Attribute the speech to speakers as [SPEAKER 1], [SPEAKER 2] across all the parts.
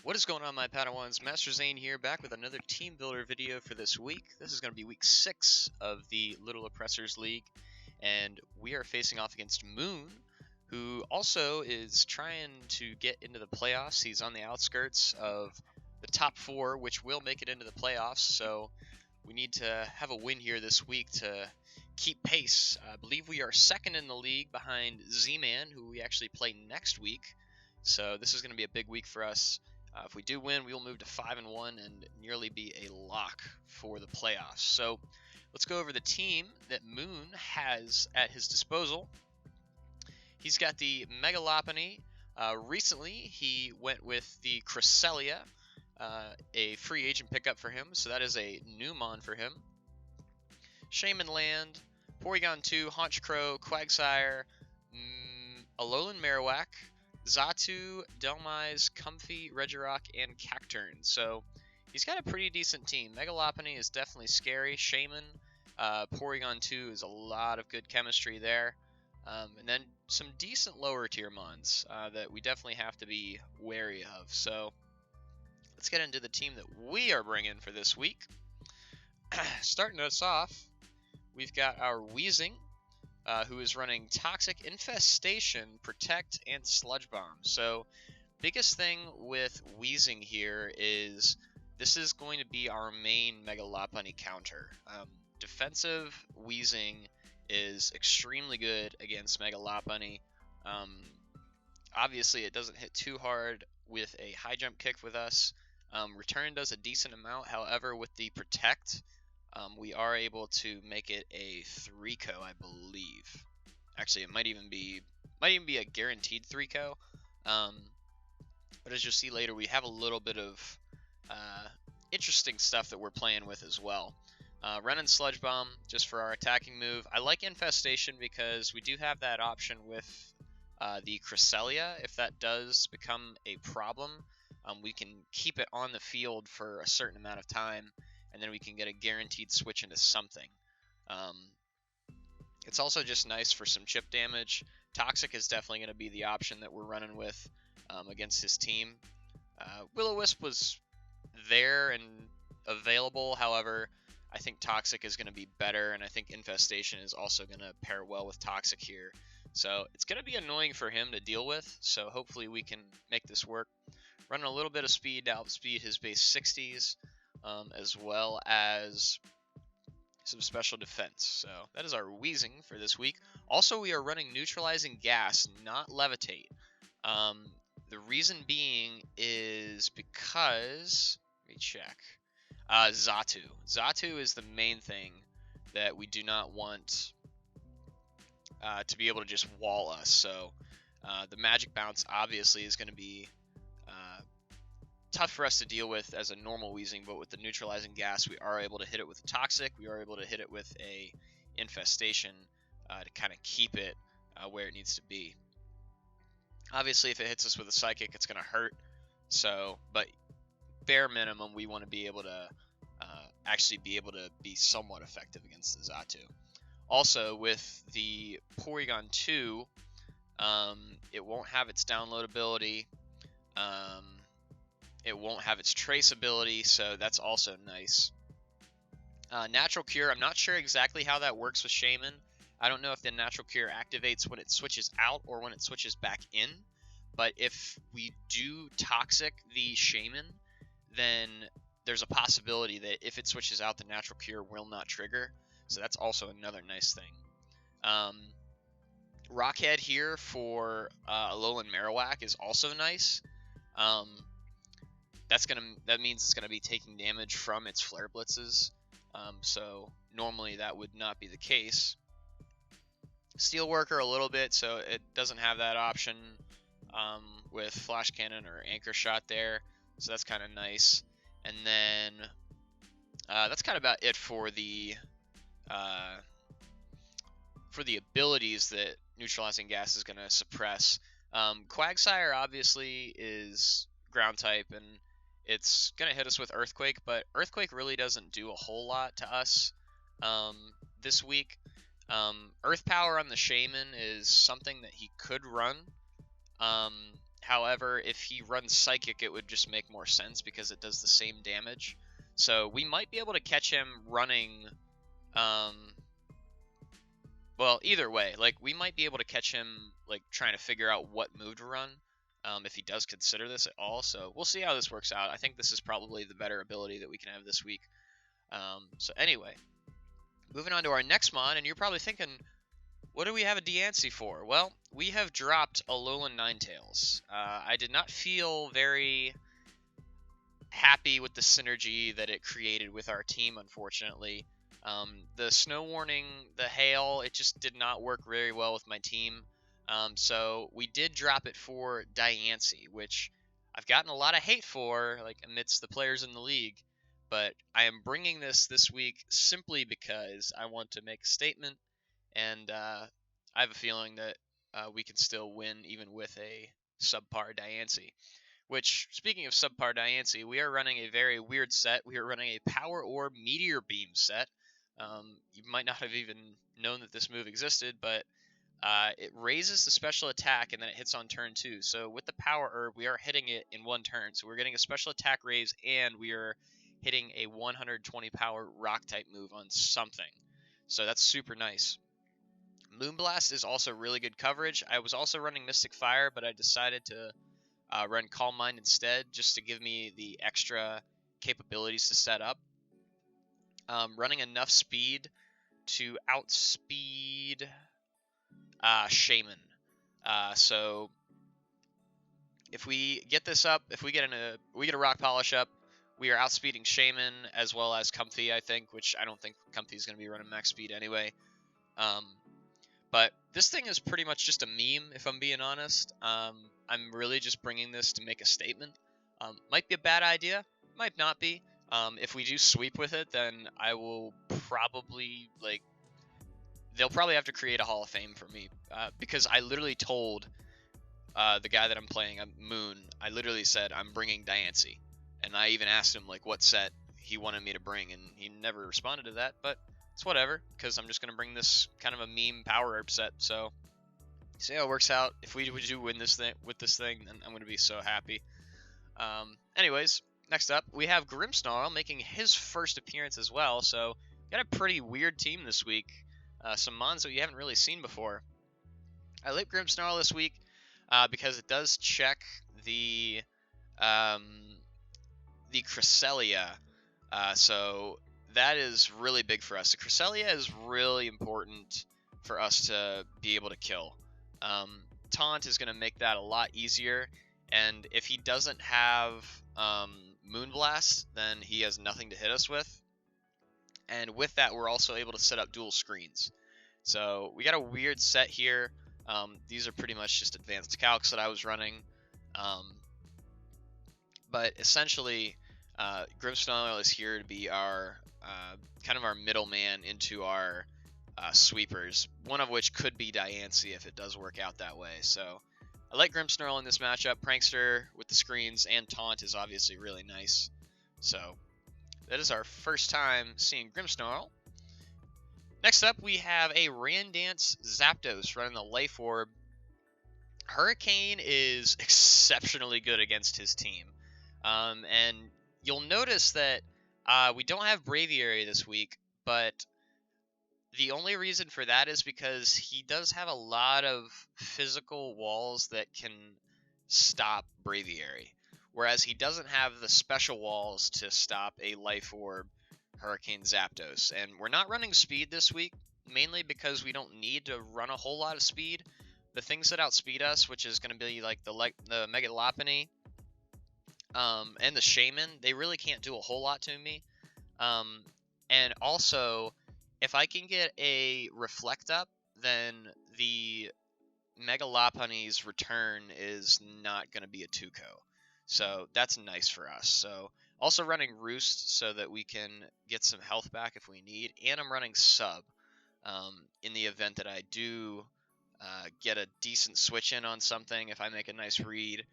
[SPEAKER 1] What is going on, my Padawans? MasterZane here, back with another team builder video for this week. This is going to be week 6 of the Little Oppressors League, and we are facing off against Moon, who also is trying to get into the playoffs. He's on the outskirts of the top 4, which will make it into the playoffs, so we need to have a win here this week to keep pace. I believe we are second in the league behind Z-Man, who we actually play next week, so this is going to be a big week for us. If we do win, we will move to 5-1 and nearly be a lock for the playoffs. So let's go over the team that Moon has at his disposal. He's got the Megalopony. Recently, he went with the Cresselia, a free agent pickup for him, so that is a new mon for him. Shaman Land, Porygon 2, Haunch Crow, Quagsire, Alolan Marowak, Xatu, Delmise, Comfey, Regirock, and Cacturne. So he's got a pretty decent team. Megalopony is definitely scary. Shaman, Porygon 2 is a lot of good chemistry there. And then some decent lower tier mons that we definitely have to be wary of. So let's get into the team that we are bringing for this week. Starting us off, we've got our Weezing, who is running Toxic, Infestation, Protect, and Sludge Bomb. So, biggest thing with Weezing here is this is going to be our main Megalopony counter. Defensive Weezing is extremely good against Megalopony. Obviously, it doesn't hit too hard with a high jump kick with us. Return does a decent amount. However, with the Protect, we are able to make it a 3-co, I believe. Actually, it might even be a guaranteed 3-co. But as you'll see later, we have a little bit of interesting stuff that we're playing with as well. Running Sludge Bomb just for our attacking move. I like Infestation because we do have that option with the Cresselia. If that does become a problem, we can keep it on the field for a certain amount of time, and then we can get a guaranteed switch into something. It's also just nice for some chip damage. Toxic is definitely going to be the option that we're running with against his team. Will-O-Wisp was there and available, however, I think Toxic is going to be better, and I think Infestation is also going to pair well with Toxic here. So it's going to be annoying for him to deal with, so hopefully we can make this work. Running a little bit of speed to outspeed his base 60s. As well as some special defense. So that is our Weezing for this week. Also, we are running Neutralizing Gas, not Levitate. The reason being is because, let me check, Xatu. Xatu is the main thing that we do not want to be able to just wall us. So the Magic Bounce obviously is going to be tough for us to deal with as a normal Weezing, but with the Neutralizing Gas, we are able to hit it with a Toxic, we are able to hit it with a Infestation to kind of keep it where it needs to be. Obviously, if it hits us with a Psychic, it's going to hurt, so, but bare minimum, we want to be able to actually be able to be somewhat effective against the Xatu. Also, with the Porygon 2, it won't have its download ability, it won't have its traceability, so that's also nice. Natural Cure, I'm not sure exactly how that works with Shaman. I don't know if the Natural Cure activates when it switches out or when it switches back in. But if we do Toxic the Shaman, then there's a possibility that if it switches out, the Natural Cure will not trigger. So that's also another nice thing. Rockhead here for Alolan Marowak is also nice. That means it's gonna be taking damage from its Flare Blitzes, so normally that would not be the case. Steelworker a little bit, so it doesn't have that option with Flash Cannon or Anchor Shot there, so that's kind of nice. And then that's kind of about it for the abilities that Neutralizing Gas is gonna suppress. Quagsire obviously is Ground type, and it's going to hit us with Earthquake, but Earthquake really doesn't do a whole lot to us this week. Earth Power on the Shaman is something that he could run, However, if he runs Psychic, it would just make more sense because it does the same damage. So we might be able to catch him running, well, either way, like, we might be able to catch him, like, trying to figure out what move to run, if he does consider this at all. So we'll see how this works out. I think this is probably the better ability that we can have this week. So anyway, moving on to our next mon, and you're probably thinking, what do we have a Diancie for? Well, we have dropped Alolan Ninetales. I did not feel very happy with the synergy that it created with our team, unfortunately. The snow warning, the hail, it just did not work very well with my team. So we did drop it for Diancie, which I've gotten a lot of hate for, like, amidst the players in the league. But I am bringing this week simply because I want to make a statement, and I have a feeling that we can still win even with a subpar Diancie. Which, speaking of subpar Diancie, we are running a very weird set. We are running a Power Orb Meteor Beam set. You might not have even known that this move existed, but it raises the special attack and then it hits on turn 2. So with the Power Herb, we are hitting it in one turn. So we're getting a special attack raise and we are hitting a 120 power rock type move on something. So that's super nice. Moonblast is also really good coverage. I was also running Mystic Fire, but I decided to run Calm Mind instead, just to give me the extra capabilities to set up. Running enough speed to outspeed Shaman. So if we get this up, if we get a Rock Polish up, we are outspeeding Shaman as well as Comfy, I think, which I don't think Comfy is going to be running max speed anyway. But this thing is pretty much just a meme, if I'm being honest. I'm really just bringing this to make a statement. Might be a bad idea, might not be. If we do sweep with it, then I will probably, like, they'll probably have to create a Hall of Fame for me. Because I literally told the guy that I'm playing, Moon, I literally said, I'm bringing Diancie. And I even asked him, like, what set he wanted me to bring, and he never responded to that, but it's whatever, because I'm just going to bring this kind of a meme Power Herb set, so see how it works out. If we do win this thing with this thing, then I'm going to be so happy. Anyways, next up, we have Grimmsnarl making his first appearance as well, so got a pretty weird team this week. Some mons that you haven't really seen before. I like Grimmsnarl this week because it does check the Cresselia, so that is really big for us. The Cresselia is really important for us to be able to kill. Taunt is going to make that a lot easier, and if he doesn't have Moonblast, then he has nothing to hit us with. And with that, we're also able to set up dual screens. So we got a weird set here. These are pretty much just advanced calcs that I was running. But essentially, Grimmsnarl is here to be our kind of our middleman into our sweepers, one of which could be Diancie if it does work out that way. So I like Grimmsnarl in this matchup. Prankster with the screens and Taunt is obviously really nice. So that is our first time seeing Grimmsnarl. Next up, we have a Randance Zapdos running the Life Orb. Hurricane is exceptionally good against his team. And you'll notice that we don't have Braviary this week, but the only reason for that is because he does have a lot of physical walls that can stop Braviary, whereas he doesn't have the special walls to stop a Life Orb Hurricane Zapdos. And we're not running speed this week, mainly because we don't need to run a whole lot of speed. The things that outspeed us, which is going to be like the Mega Lopunny, and the Shaman, they really can't do a whole lot to me. And also, if I can get a Reflect up, then the Mega Lopunny's return is not going to be a Tuco. So that's nice for us. So also running Roost so that we can get some health back if we need. And I'm running Sub in the event that I do get a decent switch in on something. If I make a nice read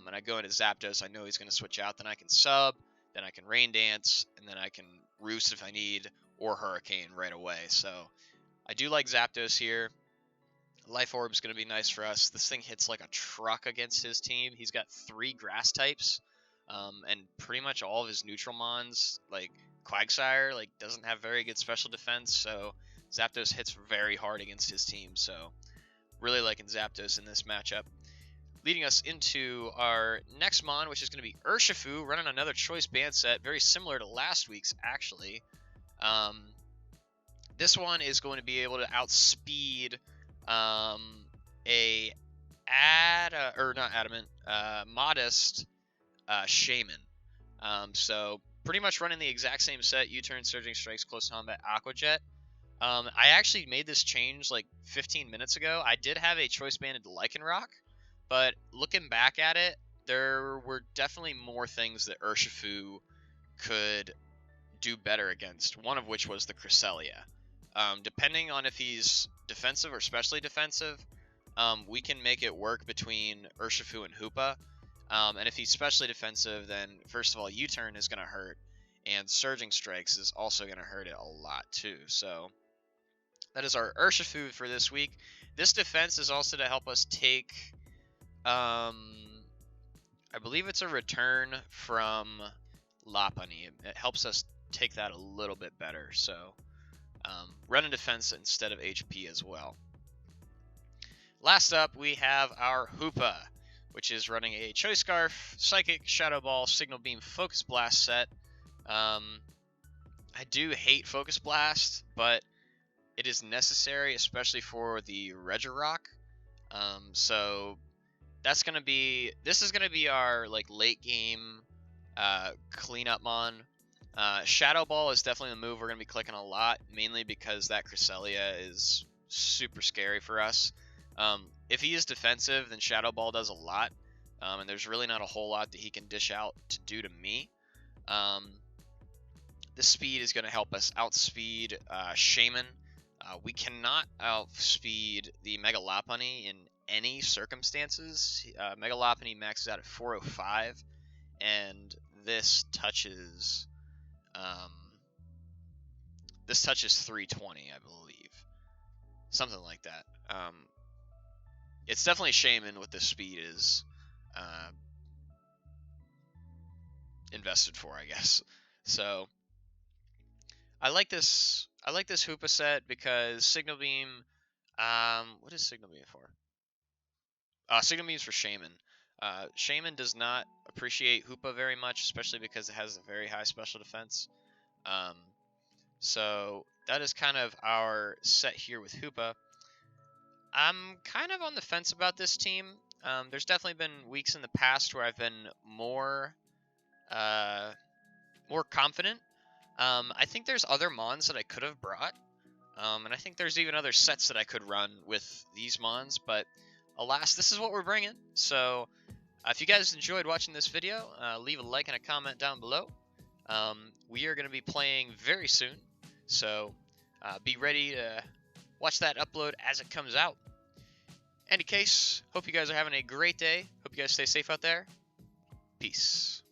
[SPEAKER 1] and I go into Zapdos, I know he's going to switch out. Then I can Sub, then I can Rain Dance, and then I can Roost if I need, or Hurricane right away. So I do like Zapdos here. Life Orb is going to be nice for us. This thing hits like a truck against his team. He's got 3 grass types, and pretty much all of his neutral mons, like Quagsire, like doesn't have very good special defense, so Zapdos hits very hard against his team. So really liking Zapdos in this matchup. Leading us into our next mon, which is going to be Urshifu, running another choice band set, very similar to last week's actually. This one is going to be able to outspeed modest Shaman. So pretty much running the exact same set, U-turn, Surging Strikes, Close Combat, Aqua Jet. I actually made this change like 15 minutes ago. I did have a choice banded Lycanroc, but looking back at it, there were definitely more things that Urshifu could do better against, one of which was the Cresselia. Depending on if he's defensive or specially defensive, we can make it work between Urshifu and Hoopa. And if he's specially defensive, then first of all, U-turn is going to hurt, and Surging Strikes is also going to hurt it a lot too. So that is our Urshifu for this week. This defense is also to help us take, I believe it's a return from Lopunny. It helps us take that a little bit better. So run in defense instead of HP as well. Last up, we have our Hoopa, which is running a Choice Scarf, Psychic, Shadow Ball, Signal Beam, Focus Blast set. I do hate Focus Blast, but it is necessary, especially for the Regirock. So this is gonna be our like late game cleanup mon. Shadow Ball is definitely the move we're gonna be clicking a lot, mainly because that Cresselia is super scary for us. If he is defensive, then Shadow Ball does a lot, and there's really not a whole lot that he can dish out to do to me. This speed is going to help us outspeed Shaman. We cannot outspeed the Mega Lopunny in any circumstances. Mega Lopunny maxes out at 405, and this touches 320, I believe, something like that. It's definitely Shaman what the speed is invested for, I guess. So I like this Hoopa set because Signal Beam. What is Signal Beam for? Signal Beam is for Shaman. Shaman does not appreciate Hoopa very much, especially because it has a very high special defense. So that is kind of our set here with Hoopa. I'm kind of on the fence about this team. There's definitely been weeks in the past where I've been more confident. I think there's other mons that I could have brought, and I think there's even other sets that I could run with these mons, but alas, this is what we're bringing. So if you guys enjoyed watching this video, leave a like and a comment down below. We are going to be playing very soon, so be ready to watch that upload as it comes out. Any case, hope you guys are having a great day. Hope you guys stay safe out there. Peace.